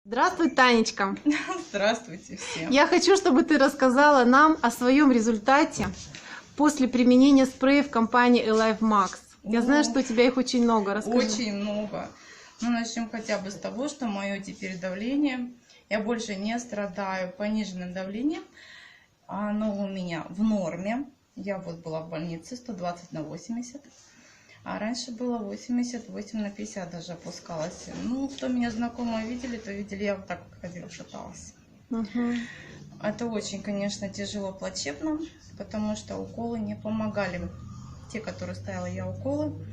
Здравствуй, Танечка! Здравствуйте всем! Я хочу, чтобы ты рассказала нам о своем результате после применения спреев компании Alive Max. Я знаю, что у тебя их очень много. Расскажи. Очень много. Ну, начнем хотя бы с того, что мое теперь давление, я больше не страдаю пониженным давлением. Оно у меня в норме. Я вот была в больнице 120/80. А раньше было 88/50 даже опускалась. Ну, кто меня знакомые видели, то видели, я вот так ходила, шаталась. Это очень, конечно, тяжело, плачевно, потому что уколы не помогали. Те, которые ставила я уколы,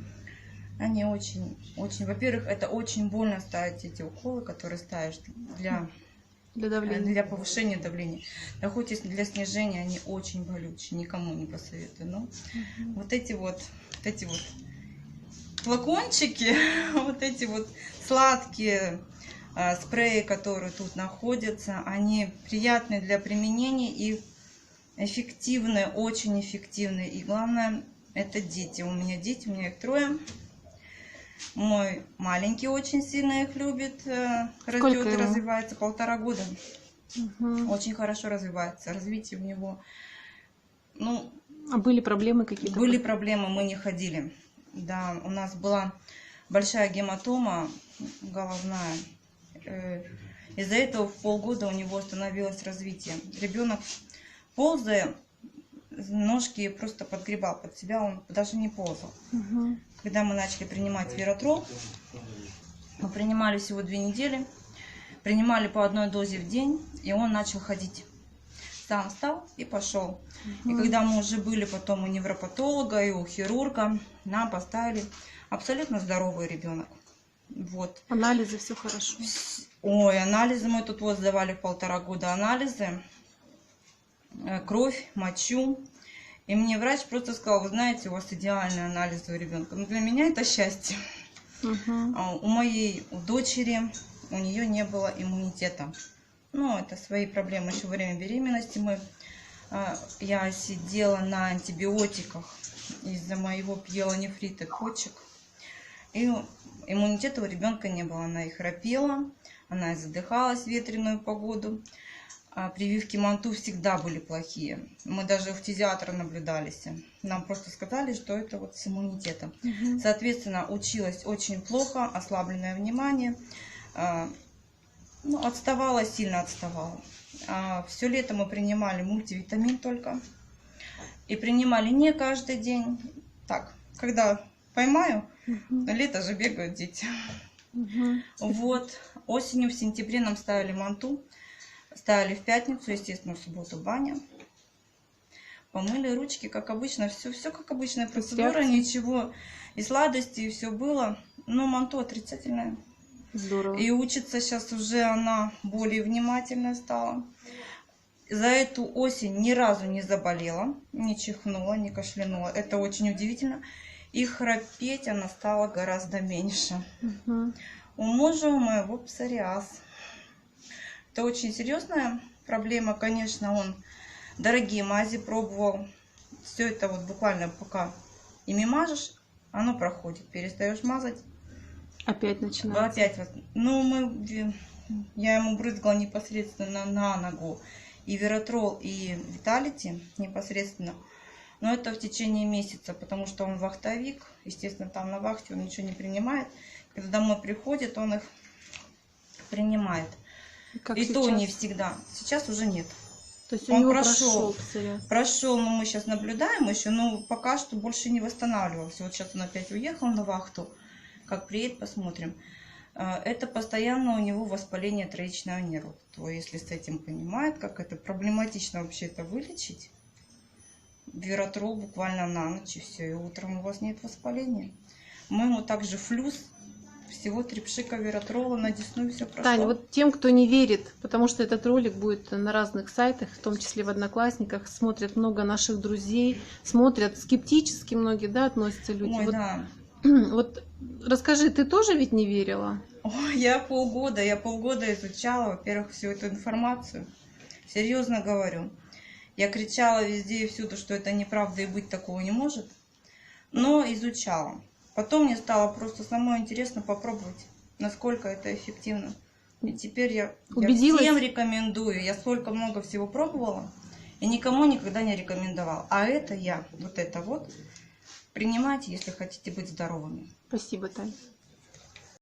они очень, во-первых, это очень больно ставить эти уколы, которые ставишь для повышения давления. Да хоть и для снижения, они очень болючие, никому не посоветую. Но вот эти вот флакончики, вот эти вот сладкие спреи, которые тут находятся, они приятные для применения и эффективные, очень эффективные. И главное, это дети. У меня их 3. Мой маленький очень сильно их любит, растет и развивается, 1,5 года. Очень хорошо развивается, развитие у него. Ну, а были проблемы какие-то? Были проблемы, мы не ходили. Да, у нас была большая гематома головная. Из-за этого в полгода у него остановилось развитие. Ребенок, ползая, ножки просто подгребал под себя, он даже не ползал. Когда мы начали принимать Виратрол, мы принимали всего 2 недели, принимали по 1 дозе в день, и он начал ходить. Сам встал и пошел. И когда мы уже были потом у невропатолога и у хирурга, нам поставили абсолютно здоровый ребенок. Вот. Анализы, все хорошо. Ой, анализы мы тут вот сдавали в 1,5 года анализы. Кровь, мочу. И мне врач просто сказал: вы знаете, у вас идеальный анализ у ребенка. Но для меня это счастье. У моей дочери, у нее не было иммунитета. Ну, это свои проблемы. Еще во время беременности я сидела на антибиотиках из-за моего пиелонефрита почек. И иммунитета у ребенка не было. Она и храпела, она и задыхалась в ветреную погоду. Прививки МАНТУ всегда были плохие. Мы даже у фтизиатра наблюдались. Нам просто сказали, что это вот с иммунитетом. Соответственно, училась очень плохо, ослабленное внимание. Ну, отставала, сильно отставала. Все лето мы принимали мультивитамин только. И принимали не каждый день. Так, когда поймаю, лето же бегают дети. Вот. Осенью, в сентябре нам ставили МАНТУ. Ставили в пятницу, естественно, в субботу баня. Помыли ручки, как обычно. Все как обычная процедура, ничего. И сладости, и все было. Но МАНТУ отрицательное. Здорово. И учится сейчас уже она более внимательная стала. За эту осень ни разу не заболела, не чихнула, не кашлянула. Это очень удивительно. И храпеть она стала гораздо меньше. У мужа у моего псориаз. Это очень серьезная проблема. Конечно, он дорогие мази пробовал. Все это вот буквально пока ими мажешь, оно проходит. Перестаешь мазать. Опять начинается. Опять. Ну, я ему брызгала непосредственно на ногу. И Виратрол, и Виталити непосредственно. Но это в течение месяца, потому что он вахтовик. Естественно, там на вахте он ничего не принимает. Когда домой приходит, он их принимает. Как и сейчас? То не всегда. Сейчас уже нет. То есть у него прошел, но мы сейчас наблюдаем еще, но пока что больше не восстанавливался. Вот сейчас он опять уехал на вахту. Как приедет, посмотрим. Это постоянно у него воспаление троичного нерва. То если с этим понимает, как это проблематично вообще это вылечить, Виратрол буквально на ночь, и все, и утром у вас нет воспаления. Мы ему также флюс, всего 3 пшика Виратрола на десну, и все прошло. Таня, вот тем, кто не верит, потому что этот ролик будет на разных сайтах, в том числе в Одноклассниках, смотрят много наших друзей, смотрят скептически, многие, да, относятся люди. Ой, да. Вот расскажи, ты тоже ведь не верила? Ой, я полгода изучала, во-первых, всю эту информацию. Серьезно говорю. Я кричала везде и всюду, что это неправда и быть такого не может. Но изучала. Потом мне стало просто самой интересно попробовать, насколько это эффективно. И теперь я убедилась? всем рекомендую. Я столько много всего пробовала и никому никогда не рекомендовала. А это я, вот это вот, принимайте, если хотите быть здоровыми. Спасибо, Тань.